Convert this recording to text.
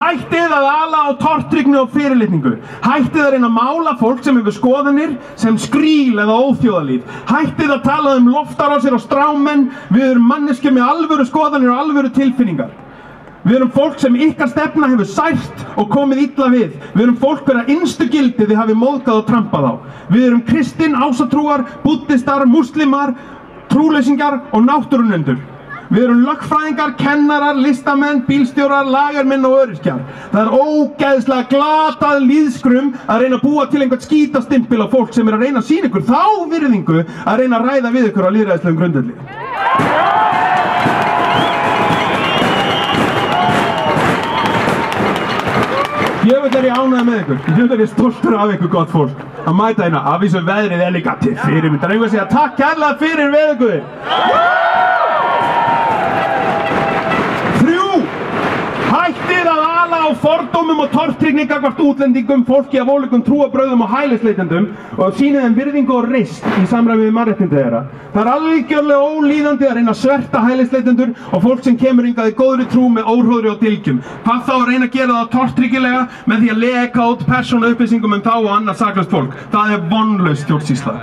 Hættið að ala á tortryggni og fyrirlitningu. Hættið að reyna að mála fólk sem hefur skoðanir sem skríl eða óþjóðalíf. Hættið að tala loftarásir og strámenn. Við erum manneskjur með alvöru skoðanir og alvöru tilfinningar. Við erum fólk sem ykkar stefna hefur sært og komið illa við. Við erum fólk hverja innstu gildi þið hafið móðgað og trampað á. Við erum kristin, ásatrúar, búddistar, múslimar, trúleysingjar og náttúrunendur. Við erum lögfræðingar, kennarar, listamenn, bílstjórar, lagermenn og öryrkjar. Það er ógeðslega glatað lýðskrum að reyna að búa til einhvern skítastimpil á fólk sem að reyna að sýna ykkur þá virðingu að reyna að ræða við ykkur á lýðræðislegum grundvelli. Jöfull er ég ánægður með ykkur. Jöfull er ég stoltur af ykkur gott fólk. Að mæta hérna, að vísu veðrið er líka til fyrirmyndar. Einhver segja takk kærlega fyrir við ykkur. Hættið að ala á fordómum og tortryggni gagnvart útlendingum, fólki af ólíkum trúarbrögðum og hælisleitendum og sýnið þeim virðingu og reisn í samræmi við mannréttindi þeirra. Það er algjörlega ólíðandi að reyna að sverta hælisleitendur og fólk sem kemur hingað í góðri trú með óhróðri og dylgjum. Hvað þá að reyna að gera það tortryggilega með því að leka út persónuupplýsingum þá og annað saklaust fólk. Það er vonlaus stjórnsýsla.